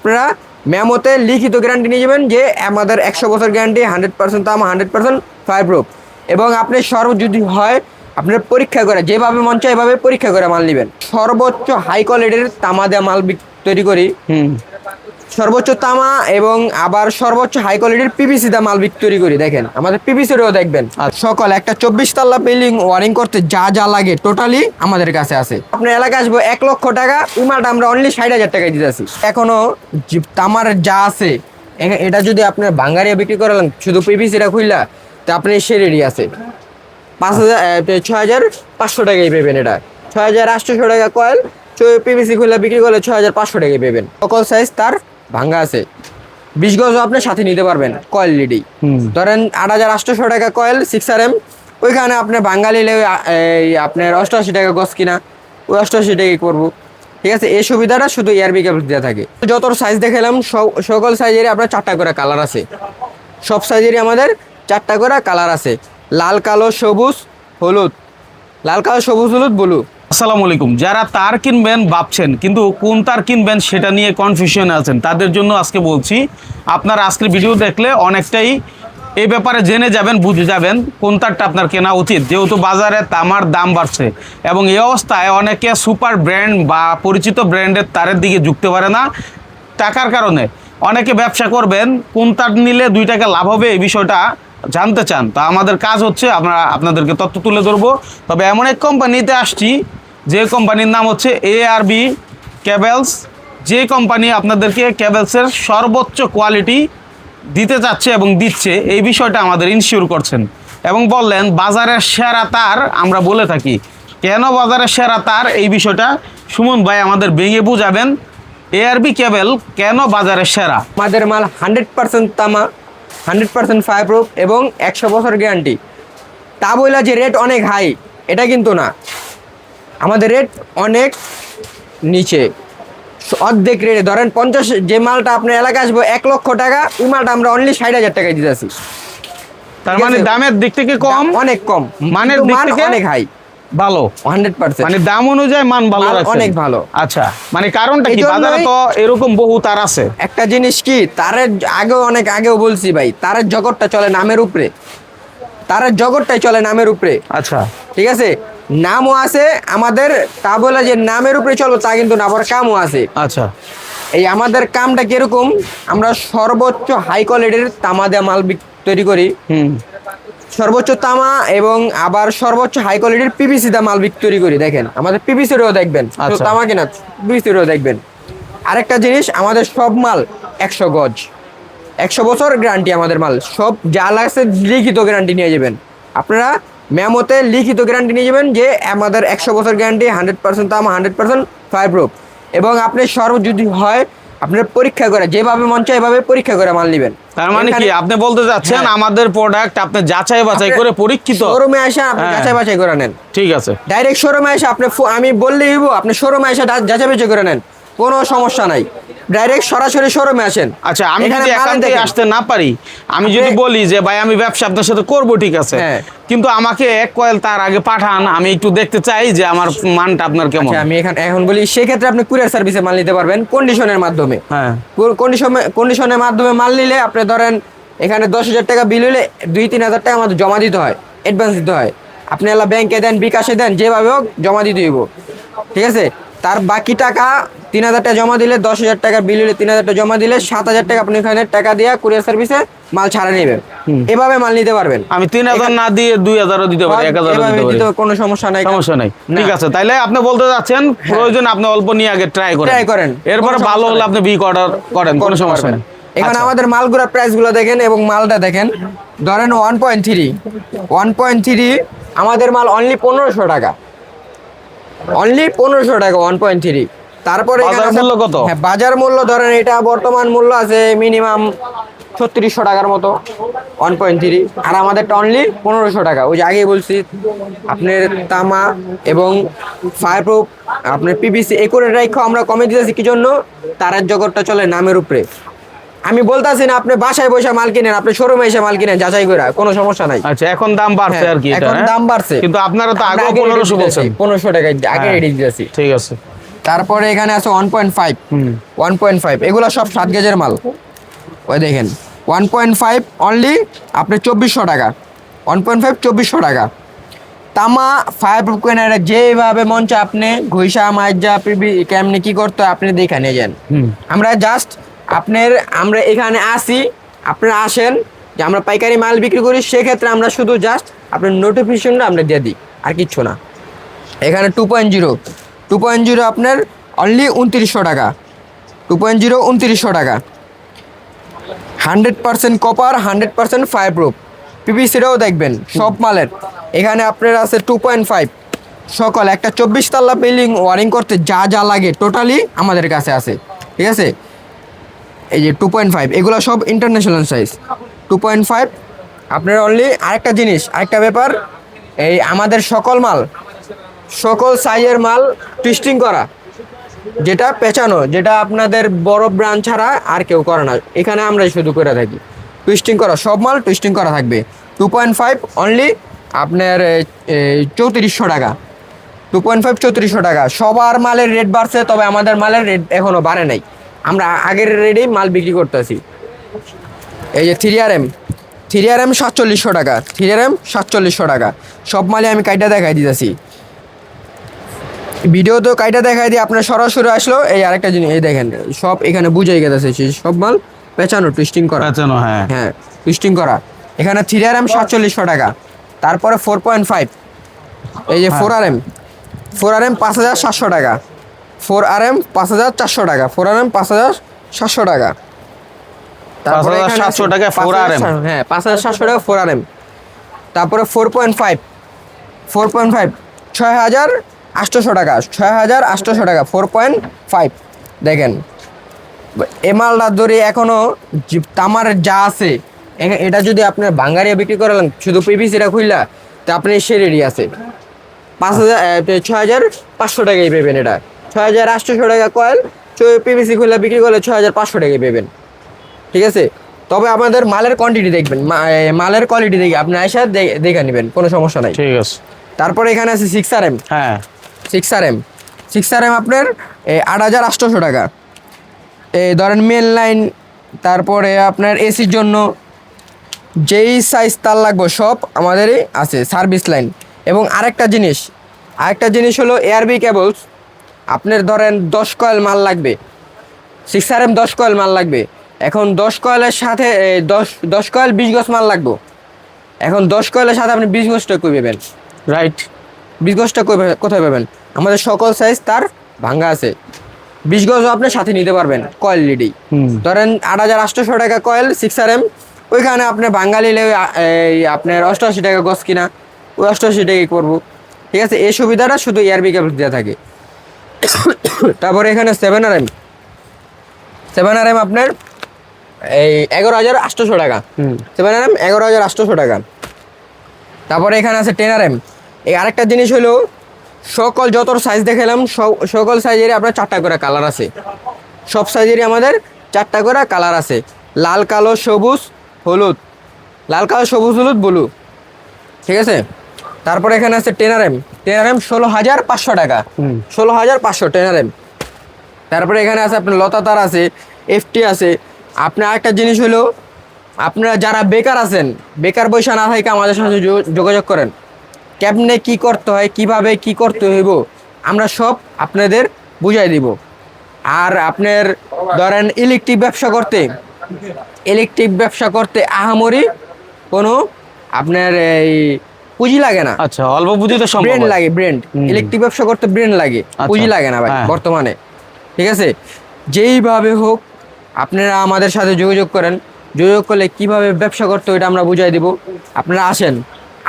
আপনারা মেমোতে লিখিত গ্যারান্টি নিয়ে যাবেন যে আমাদের 100 বছর গ্যারান্টি, 100% তামা, 100% ফায়ার প্রুফ। এবং আপনি যদি হয় আপনার পরীক্ষা করে যেভাবে মন চায় এভাবে পরীক্ষা করে মাল নেবেন। সর্বোচ্চ হাই কোয়ালিটির তামা দিয়ে মাল তৈরি করি, সর্বোচ্চ তামা এবং আবার সর্বোচ্চ হাই কোয়ালিটির পিভিসি দা মাল তৈরি করি। দেখেন আমাদের পিভিসিরও দেখবেন। আর সকল একটা 24 তাল্লা বিল্ডিং ওয়ারিং করতে যা যা লাগে টোটালি আমাদের কাছে আছে। আপনার এলাকায় আসবো 1 লক্ষ টাকা, ওই মালটা আমরা অনলি 60,000 টাকায় দিতেছি। এখনো তামার যা আছে এটা যদি আপনার বাঙ্গারিয়া বিক্রি করালেন শুধু পিভিসিটা খুললা, তা আপনি সে রেডি আছে 6,500 টাকায় পেবেন। এটা 6,800 টাকা কয়েল, পিভিসি খুললা বিক্রি করলে 6,500 টাকায় পেবেন। সকল সাইজ তার ভাঙ্গা আছে। 20 গজও আপনি সাথে নিতে পারবেন কয়েল লিডি। ধরেন 8,800 টাকা কয়েল 6RM, ওইখানে আপনার ভাঙ্গা নিলে আপনার 88 টাকা গজ কিনা, ওই 88 টাকাই করবো। ঠিক আছে, এই সুবিধাটা শুধু এআরবি কেবল দেওয়া থাকে। যত সাইজ দেখালাম সকল সাইজেরই আপনার 4টা করে কালার আছে। সব সাইজেরই আমাদের 4টা করে কালার আছে, লাল, কালো, সবুজ, হলুদ। লাল, কালো, সবুজ, হলুদ, ব্লু। আসসালামু আলাইকুম। যারা তার কিনবেন ভাবছেন কিন্তু কোন তার কিনবেন সেটা নিয়ে কনফিউশনে আছেন, তাদের জন্য আজকে বলছি। আপনার আজকের ভিডিও দেখলে অনেকটাই এই ব্যাপারে জেনে যাবেন, বুঝে যাবেন কোন তারটা আপনার কেনা উচিত। যেহেতু বাজারে তামার দাম বাড়ছে এবং এই অবস্থায় অনেকে সুপার ব্র্যান্ড বা পরিচিত ব্র্যান্ডের তারের দিকে ঝুঁকতে পারে না টাকার কারণে। অনেকে ব্যবসা করবেন, কোন তার নিলে 2 টাকা লাভ হবে এই বিষয়টা জানতে চান। তা আমাদের কাজ হচ্ছে আমরা আপনাদেরকে তথ্য তুলে ধরবো। তবে এমন এক কোম্পানিতে আসছি যে কোম্পানির নাম হচ্ছে এআরবি কেবলস। যে কোম্পানি আপনাদেরকে কেবলসের সর্বোচ্চ কোয়ালিটি দিতে চাচ্ছে এবং দিচ্ছে, এই বিষয়টা আমাদের ইনশিওর করছেন এবং বললেন বাজারের সেরা তার আমরা বলে থাকি। কেন বাজারের সেরা তার এই বিষয়টা সুমন ভাই আমাদের ভেঙে বুঝাবেন। এআরবি কেবল কেন বাজারের সেরা? আমাদের মাল 100% তামা, 100% ফায়ার প্রুফ এবং 100 বছর গ্যারান্টি। তা বইলা যে রেট অনেক হাই এটা কিন্তু না, আমাদের রেট অনেক নিচে, অর্ধেক রেটে। ধরেন 50 যে মালটা আপনার এলাকায় আসবো 1 লক্ষ টাকা, ওই মালটা আমরা অনলি 60,000 টাকায় দিতেছি। তার মানে দামের দিক থেকে কম, অনেক কম, মানের দিক থেকে অনেক হাই, ভালো 100%। মানে দাম অনুযায়ী মান ভালো রাখছেন, অনেক ভালো। আচ্ছা, মানে কারণটা কি? বাজারে তো এরকম বহু তার আছে। একটা জিনিস কি, তারের অনেক আগেও বলছি ভাই, তারের জগৎটা চলে নামের উপরে, তারের জগৎটাই চলে নামের উপরে। আচ্ছা, ঠিক আছে, নামও আছে আমাদের, তা বলে যে নামের উপরে চলবো তা কিন্তু না, আবার কামও আছে। আচ্ছা, এই আমাদের কামটা কিরকম, আমরা সর্বোচ্চ হাই কোয়ালিটির তামা দিয়ে মাল তৈরি করি। সর্বোচ্চ তামা এবং আবার সর্বোচ্চ হাই কোয়ালিটির পিভিসি দা মাল তৈরি করি। দেখেন আমাদের পিভিসিরও দেখবেন, তামা কিনা পিভিসিরও দেখবেন। আরেকটা জিনিস, আমাদের সব মাল 100 গজ, 100 বছর গ্যারান্টি। আমাদের মাল সব যা লাগছে লিখিত গ্যারান্টি নিয়ে যাবেন। আপনারা মেমোতে লিখিত গ্যারান্টি নিয়ে যাবেন যে আমাদের 100 বছর গ্যারান্টি, 100% তামা, 100% ফায়ার প্রুফ। এবং আপনি যদি হয় আপনার পরীক্ষা করে যেভাবে মন চায় এভাবে পরীক্ষা করে মাল নেবেন। তার মানে কি আপনি বলতে যাচ্ছেন আমাদের প্রোডাক্ট আপনি যাচাই বাছাই করে পরীক্ষিত শোরুমে এসে আপনি যাচাই বাছাই করে নেন। ঠিক আছে, ডাইরেক্ট শোরুমে এসে আপনি আমি বললেই আপনি শোরুমে এসে যাচাই বাছাই করে নেন, কোনো সমস্যা নাই। ডাইরেক্ট সরাসরি শোরুমে আসেন। আচ্ছা, আমি যদি এখান থেকে আসতে না পারি, আমি যদি বলি যে ভাই আমি ব্যবসা আপনার সাথে করব, ঠিক আছে, কিন্তু আমাকে 1 কয়েল তার আগে পাঠান, আমি একটু দেখতে চাই যে আমার মানটা আপনার কেমন। আমি এখন বলি, সেক্ষেত্রে আপনি কুরিয়ার সার্ভিসে মাল নিতে পারবেন কন্ডিশনের মাধ্যমে। হ্যাঁ, কন্ডিশনের মাধ্যমে মাল নিলে আপনি ধরেন এখানে 10,000 টাকা বিল হলে 2-3 হাজার টাকা আমাদের জমা দিতে হয়, অ্যাডভান্স দিতে হয়। আপনি এলা ব্যাংকে দেন, বিকাশে দেন, যেভাবে হোক জমা দিতে হইব। ঠিক আছে, তার বাকি টাকা 3,000 টাকা জমা দিলে, 10,000 টাকার বিল হলে 3,000 টাকা জমা দিলে 7,000 টাকা আপনি এখানে টাকা দিয়ে কুরিয়ার সার্ভিসে মাল ছাড়া নেবেন। এভাবে মাল নিতে পারবেন। আমি 3,000 না দিয়ে 2,000 দিতে পারি, 1,000 দিতে পারি, কোনো সমস্যা নাই, সমস্যা নাই। ঠিক আছে, তাইলে আপনি বলতে যাচ্ছেন প্রয়োজন আপনি অল্প নিয়ে আগে ট্রাই করেন, এরপরে ভালো হলে আপনি বিক অর্ডার করেন, কোনো সমস্যা নেই। এখানে আমাদের মালগুলোর প্রাইসগুলো দেখেন এবং মালটা দেখেন। ধরেন 1.3 আমাদের মাল অনলি 1500 টাকা, অনলি 1500 টাকা 1.3। তারপরে বাজার মূল্য কত? হ্যাঁ, বাজার মূল্য ধরেন এটা বর্তমান মূল্য আছে মিনিমাম 3600 টাকার মতো 1.3, আর আমাদেরটা অনলি 1500 টাকা। ওই যে আগেই বলছি আপনার তামা এবং ফায়ার প্রুফ, আপনার পিভিসি একুরেট রাখা আমরা কমে দিতেছি কি জন্য, তারের জগৎটা চলে নামের উপরে। আমি বলতাছি না আপনি বাসায় বসে মাল কিনেন, আপনি শোরুমে এসে মাল কিনেন যাচাই করে, কোনো সমস্যা নাই। আচ্ছা, এখন দাম বাড়ছে আর কি, এখন দাম বাড়ছে, কিন্তু আপনারা তো আগে 1500 বলছেন। 1500 টাকা আগে রেডি দিতেছি। ঠিক আছে, তারপরে এখানে আছে 1.5, 1.5 এগুলো সব 7 গেজের মাল। ওই দেখেন 1.5 অনলি আপনি 2400 টাকা, 1.5 2400 টাকা। তামা ফায়ার প্রুফ কেনার যেভাবে মন চায় আপনি ঘুইসা মাইজা কেমনি কি করতে হয় আপনি দেখে নিয়ে যান। আমরা জাস্ট আমরা এখানে আসি, আপনারা আসেন যে আমরা পাইকারি মাল বিক্রি করি, সেক্ষেত্রে আমরা শুধু জাস্ট আপনার নোটিফিকেশনটা আমরা দিয়ে দিই, আর কিচ্ছু না। এখানে 2.0 আপনার অনলি 2900 টাকা, 2.0 2900 টাকা। 100% কপার, 100% ফায়ার প্রুফ, পিভিসিটাও দেখবেন সব মালের। এখানে আপনার আছে 2.5 সকল একটা 24 তাল্লা বিল্ডিং ওয়ারিং করতে যা যা লাগে টোটালি আমাদের কাছে আছে, ঠিক আছে। এই যে 2.5 এগুলো সব ইন্টারন্যাশনাল সাইজ। 2.5 আপনার অনলি আরেকটা জিনিস, আরেকটা ব্যাপার, এই আমাদের সকল সাইজের মাল টুইস্টিং করা, যেটা পেঁচানো, যেটা আপনাদের বড় ব্রাঞ্চ ছাড়া আর কেউ করে না, এখানে আমরাই শুধু করে থাকি। টুইস্টিং করা সব মাল টুইস্টিং করা থাকবে। 2.5 অনলি আপনার 3400 টাকা, 2.5 3400 টাকা। সবার মালের রেট বাড়ছে, তবে আমাদের মালের রেট এখনও বাড়ে নাই, আমরা আগের রেটেই মাল বিক্রি করতেছি। এই যে 3RM 4700 টাকা, 3RM 4700 টাকা। সব মালে আমি কাইটা দেখাই দিতেছি, ভিডিও তো কাইটা দেখাই দিই, আপনার সরাসরি আসলো। এই আরেকটা জিনিস, এই দেখেন সব এখানে বুঝাই গেছে, সব মাল পেঁচানো টুইস্টিং করা, হ্যাঁ টুইস্টিং করা। এখানে 3RM 4700 টাকা। তারপরে 4.5 এই যে 4RM 5700 টাকা, 4RM 5400 টাকা, 4RM 5700 টাকা। তারপরে 5700 টাকা 4RM, হ্যাঁ 5700 টাকা 4RM। তারপরে 4.5 6800 টাকা, 6800 টাকা 4.5। দেখেন এ মালটা ধরে এখনো তামার যা আছে, এটা যদি আপনার বাঙ্গারিয়া বিক্রি করালেন শুধু পিভিসিটা খুললা, তা আপনি সে রেডি আছে 6500 টাকাই পেবেন। এটা 6800 টাকা কয়েল, পিভিসি খুললা বিক্রি করলে 6500 টাকাই পেবেন, ঠিক আছে। তবে আমাদের মালের কোয়ান্টিটি দেখবেন, মালের কোয়ালিটি দেখে আপনি আইসা দেখে নেবেন, কোনো সমস্যা নাই, ঠিক আছে। তারপরে এখানে আছে 6RM, হ্যাঁ 6RM আপনার 8800 টাকা। এই ধরেন মেন লাইন, তারপরে আপনার এসির জন্য যেই সাইজ তার লাগবে সব আমাদেরই আছে, সার্ভিস লাইন। এবং আরেকটা জিনিস হলো এআরবি কেবলস। আপনার ধরেন 10 কয়েল মাল লাগবে, 6RM 10 কয়েল মাল লাগবে। এখন 10 কয়েলের সাথে 10 কয়েল 20 গজ মাল লাগবে। এখন 10 কয়েলের সাথে আপনি 20 গজটা কই পাবেন? রাইট, 20 গজটা কোথায় পাবেন? আমাদের সকল সাইজ তার ভাঙ্গা আছে, 20 গজও আপনি সাথে নিতে পারবেন কয়েল লিডেই। ধরেন 8800 টাকা কয়েল 6RM, ওইখানে আপনার ভাঙ্গা নিলে আপনার 88 টাকা গজ কিনা, ওই 88 টাকাই করবো, ঠিক আছে। এই সুবিধাটা শুধু এআরবি কেবল দেওয়া থাকে। তারপরে এখানে 7RM আপনার এই 11800 টাকা, 7RM 11800 টাকা। তারপরে এখানে আছে 10RM। এই আরেকটা জিনিস হলো সকল যত সাইজ দেখালাম সকল সাইজেরই আপনার 4টা করে কালার আছে, সব সাইজেরই আমাদের 4টা করে কালার আছে, লাল কালো সবুজ হলুদ, ব্লু, ঠিক আছে। তারপরে এখানে আছে 10RM 16500 টাকা, 16500 10RM। তারপরে এখানে আছে আপনার লতা তার আছে, এফটি আছে। আপনার আরেকটা জিনিস হলো আপনারা যারা বেকার আছেন, বেকার পয়সা না থাকে আমাদের সাথে যোগাযোগ করেন, কেমনে কি করতে হয়, কিভাবে কি করতে হইব আমরা সব আপনাদের বুঝাই দিব। আর আপনার ধরেন ইলেকট্রিক ব্যবসা করতে আহামরি কোনো আপনার এই পুঁজি লাগে না। আচ্ছা, অল্প পুঁজিতে সম্ভব, ব্র্যান্ড লাগে, ইলেকট্রিক ব্যবসা করতে ব্র্যান্ড লাগে, পুঁজি লাগে না ভাই বর্তমানে, ঠিক আছে। যেইভাবে হোক আপনারা আমাদের সাথে যোগাযোগ করেন, যোগাযোগ করলে কিভাবে ব্যবসা করতে ওইটা আমরা বুঝাই দিব। আপনারা আসেন,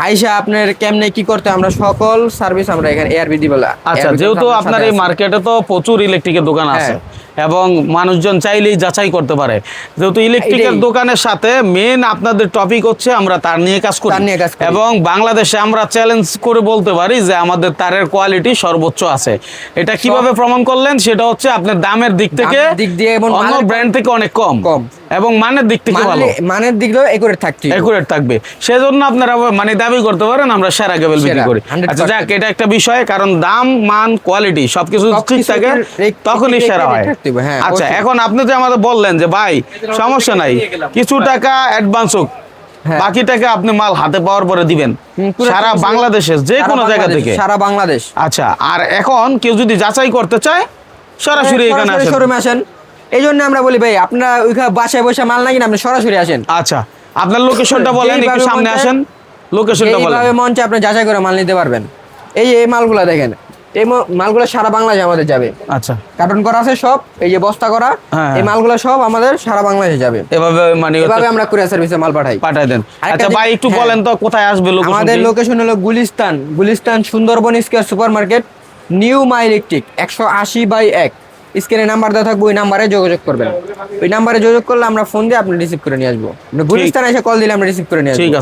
আইসা আপনার কেমনে কি করতে আমরা সকল সার্ভিস আমরা এখানে এআরবি দিব। আচ্ছা, যেহেতু আপনার এই মার্কেটে তো প্রচুর ইলেকট্রিকের দোকান আছে এবং মানুষজন চাইলেই যাচাই করতে পারে, যেহেতু ইলেকট্রিকের দোকানের সাথে মেন আপনাদের টপিক হচ্ছে আমরা তার নিয়ে কাজ করি, এবং বাংলাদেশে আমরা চ্যালেঞ্জ করে বলতে পারি যে আমাদের তারের কোয়ালিটি সর্বোচ্চ আছে। এটা কিভাবে প্রমাণ করলেন? সেটা হচ্ছে আপনার দামের দিক থেকে অন্য ব্র্যান্ড থেকে অনেক কম। এবং মানের দিক থেকে ভালো, মানের দিক দিয়েও একুরেট থাকছে, একুরেট থাকবে। সেজন্য আপনারা মানে দাবি করতে পারেন আমরা সেরা কেবল বিক্রি করি। 100% আচ্ছা যাক, এটা একটা বিষয়, কারণ দাম, মান, কোয়ালিটি সবকিছু ঠিক থাকে তখনই সেরা হয়। হ্যাঁ, আচ্ছা, অবশ্যই। এখন আপনি যে আমাদের বললেন যে ভাই সমস্যা নাই, কিছু টাকা অ্যাডভান্স হোক, হ্যাঁ। বাকি টাকা আপনি মাল হাতে পাওয়ার পরে দিবেন পুরো সারা কিছু- বাংলাদেশের যে কোনো জায়গা থেকে। সারা বাংলাদেশ। আচ্ছা, আর এখন কেউ যদি যাচাই করতে চায় সরাসরি এখানে আসেন। শোরুমে আসেন। এই জন্য আমরা বলি ভাই, আপনারা ওইখানে বাসায় বসে মাল না কিনে আপনি সরাসরি আসেন। আচ্ছা, আপনার লোকেশনটা বলেন, একটু যেইভাবে সামনে মন আসেন, লোকেশনটা বলেন। এইভাবে মঞ্চে আপনি যাচাই করে মাল নিতে পারবেন। এই মালগুলা দেখেন, এই মালগুলো সারা বাংলাদেশে আমাদের যাবে। আচ্ছা, কার্টন করা আছে সব, এই যে বস্তা করা, হ্যাঁ। এই মালগুলো সব আমাদের সারা বাংলাদেশে যাবে। এভাবে মানে এভাবে আমরা কুরিয়ার সার্ভিসে মাল পাঠাই। পাঠাই দেন। আরেকটা আচ্ছা ভাই, একটু হ্যাঁ। বলেন তো কোথায় আসবে লোকেশন? আমাদের লোকেশন হলো Gulistan Sundarban square super market, new মা ইলেকট্রিক 180/1। স্ক্রিনে নাম্বার দেওয়া থাকবে, ওই নাম্বারে যোগাযোগ করবেন। ওই নাম্বারে যোগাযোগ করলে আমরা ফোন দিয়ে আপনি রিসিভ করে নিয়ে আসবো। গুলিস্তান এসে কল দিলে আমরা রিসিভ করে নিয়ে আসবো। ঠিক আছে।